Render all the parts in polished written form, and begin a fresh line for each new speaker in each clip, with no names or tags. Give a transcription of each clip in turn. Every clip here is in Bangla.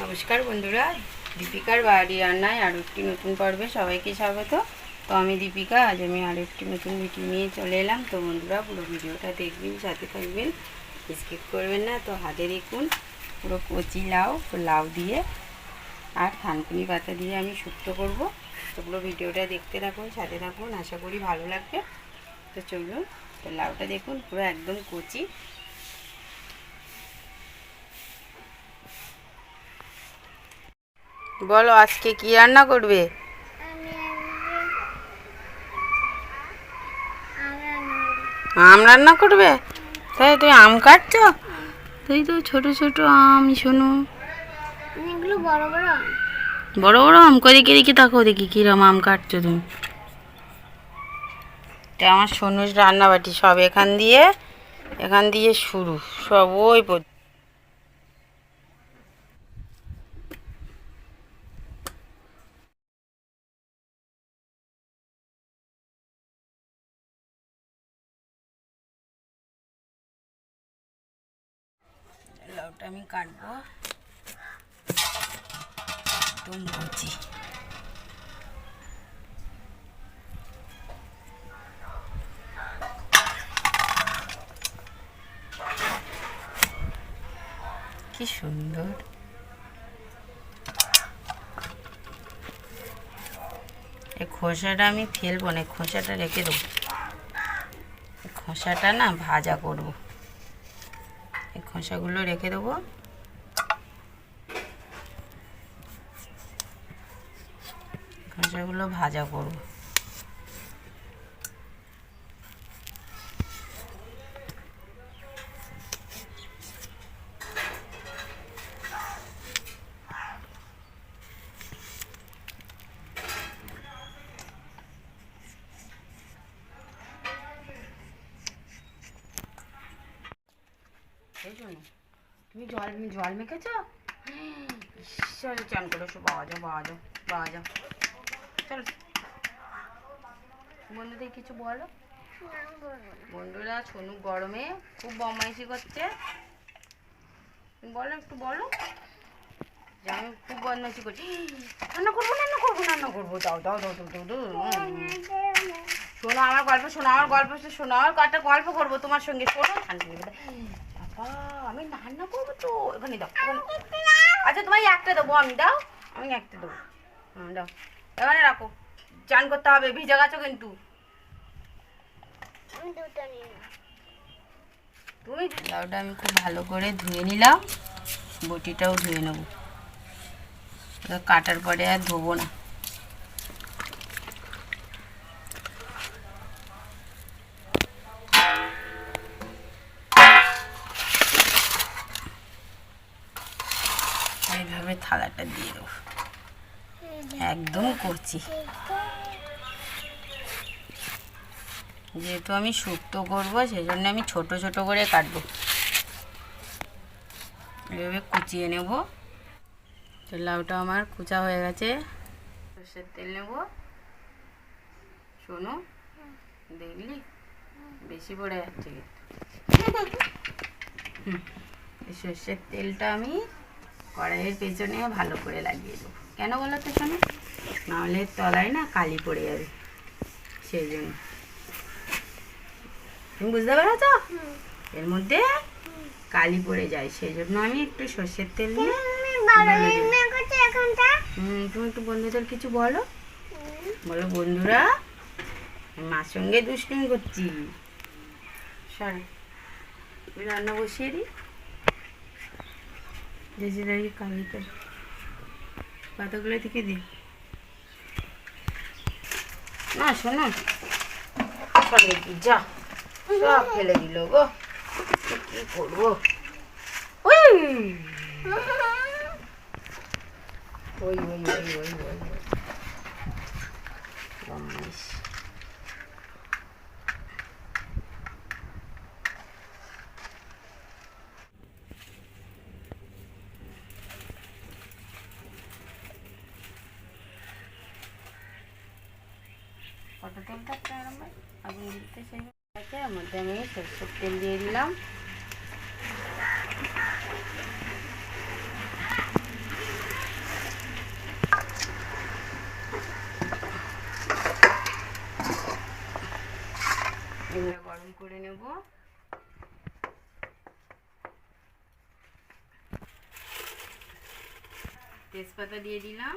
নমস্কার বন্ধুরা, দীপিকার বাড়ি রান্নায় আরও একটি নতুন পর্বে সবাইকে স্বাগত। তো আমি দীপিকা, আজ আমি আরও একটি নতুন ভিডিও নিয়ে চলে এলাম। তো বন্ধুরা পুরো ভিডিওটা দেখবেন, সাথে থাকবেন, স্কিপ করবেন না। তো হাতে দেখুন পুরো কচি লাউ, তো লাউ দিয়ে আর থানকুনি পাতা দিয়ে আমি শুক্তো করব। তো পুরো ভিডিওটা দেখতে থাকুন, সাথে থাকুন, আশা করি ভালো লাগবে। তো চলুন, তো লাউটা দেখুন পুরো একদম কচি। বলো আজকে কি রান্না করবে? আম রান্না করবে? তাই তুই আম কাটছো? তুই তো ছোট ছোট আম, শোনো
এগুলো বড় বড়
বড় বড় আম করে দেখি দেখি, তাকো দেখি কিরম আম কাটছো তুমি। এটা আমার সোনুর রান্নাবাটি, সব এখান দিয়ে শুরু, সব ওই লাউটা আমি কাটবো একদম কচি। কি সুন্দর! এই খোসাটা আমি ফেলবো না, খোসাটা রেখে দেবো। খোসাটা না ভাজা করব, এই খোসাগুলো রেখে দেবো। খোসাগুলো ভাজা করব। তুমি জল মেখেছ? চলো চান করে এসো, বাবা যাও বাবা যাও বাবা যাও, চলো। বন্ধুদের কিছু বলো। বন্ধুরা, সোনু গরমে খুব বদমাইশি করছে। তুমি বলো, একটু বলো যে আমি খুব বদমাইশি করছি। রান্না করবো রান্না করবো রান্না করবো, দাও দাও দাও দাও দাও দাও। শোনো আমার গল্প, শোনো আমার গল্প, শোনো আমার একটা গল্প করবো তোমার সঙ্গে, শোনো। বাবা আমি রান্না করবো তো, এখানে দাও। আচ্ছা তোমায় একটা দেবো আমি, দাও, আমি একটা দেবো। হ্যাঁ দাও, এখানে রাখো। চান করতে হবে, ভিজে গেছো কিন্তু। তুমি লাউটা আমি খুব ভালো করে ধুয়ে নিলাম, বটিটাও ধুয়ে নেব, কাটার পরে আর ধোবো না। এইভাবে থালাটা দিয়ে দেবো, একদম কচি। যেহেতু আমি শুক্তো করবো, সেই জন্য আমি ছোট ছোট করে কাটবো। এভাবে কুচিয়ে নেব। তো লাউটা আমার কুচা হয়ে গেছে। সর্ষের তেল নেব। শোনো, দেখলি বেশি পড়ে যাচ্ছে কিন্তু। সর্ষের তেলটা আমি কড়াইয়ের পেছনে ভালো করে লাগিয়ে দেবো। কেন বলো তো শোনো, নাহলে তলায় না কালি পড়ে যাবে, সেই জন্য। তুমি বুঝতে পেরেছ? এর মধ্যে কালি পড়ে যায়, সেই জন্য আমি একটু সর্ষের তেল দিয়ে। তুমি একটু বন্ধুদের কিছু বলো। বলো বন্ধুরা, মার সঙ্গে দুষ্টুমি করছি। সরি, রান্না বসিয়ে দিই। দেশে দাঁড়িয়ে কালি করে পাতাগুলো থেকে দিই না। শোনো, যা সব ফেলে দিল গো, কি করবো। ওই ওই ওই ওই ওই ওই বদমাইশ। কত তেল থাকতে এরম আগুন দিতে, সেই এর মধ্যে আমি সরষের তেল দিয়ে দিলাম। করে নেব। তেজপাতা দিয়ে দিলাম,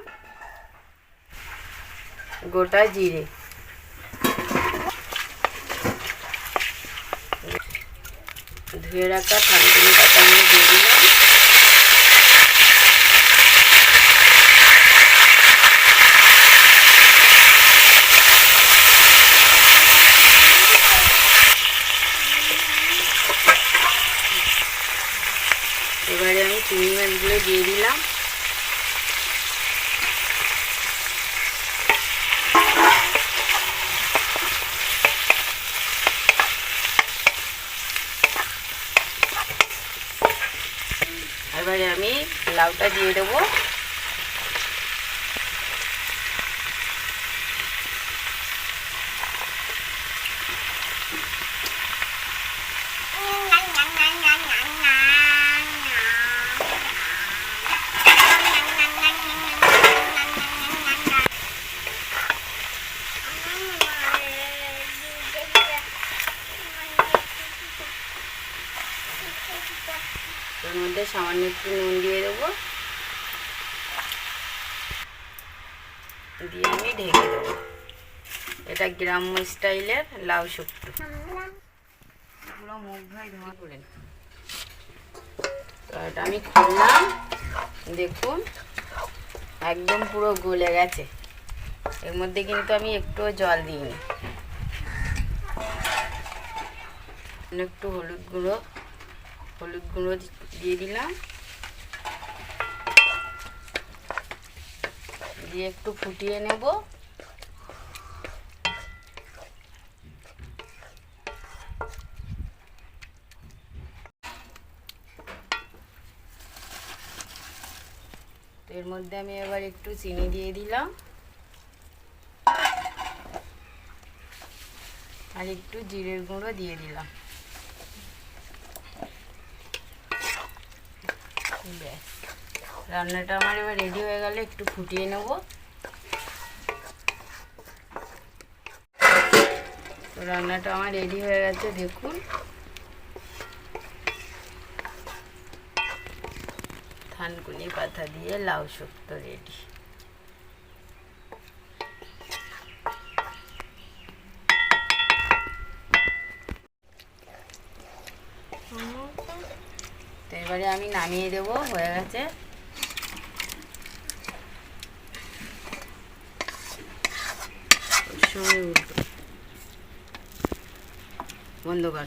গোটা জিরে, ধুয়ে রাখা থানকুনি পাতাগুলো দিয়ে দিলাম। এবারে আমি চিংড়ি মাছগুলো দিয়ে দিলাম। এবারে আমি লাউটা দিয়ে দেবো। এর মধ্যে সামান্য একটু নুন দিয়ে দেবো, দিয়ে আমি ঢেকে দেবো। এটা গ্রাম্য স্টাইলের লাউ শুক্তো। পুরো মুখ ভাই ধোঁয়া করে এটা আমি খুললাম, দেখুন একদম পুরো গলে গেছে। এর মধ্যে কিন্তু আমি একটুও জল দিইনি। একটু হলুদ গুঁড়ো দিয়ে দিলাম, দিয়ে একটু ফুটিয়ে নেব। এর মধ্যে আমি এবার একটু চিনি দিয়ে দিলাম আর একটু জিরের গুঁড়ো দিয়ে দিলাম। ব্যাস, রান্নাটা আমার এবার রেডি হয়ে গেলে একটু ফুটিয়ে নেব। রান্নাটা আমার রেডি হয়ে গেছে, দেখুন। থানকুনি পাতা দিয়ে লাউ শুক্তো রেডি। তো এবারে আমি নামিয়ে দেবো, হয়ে গেছে। বন্ধ কর।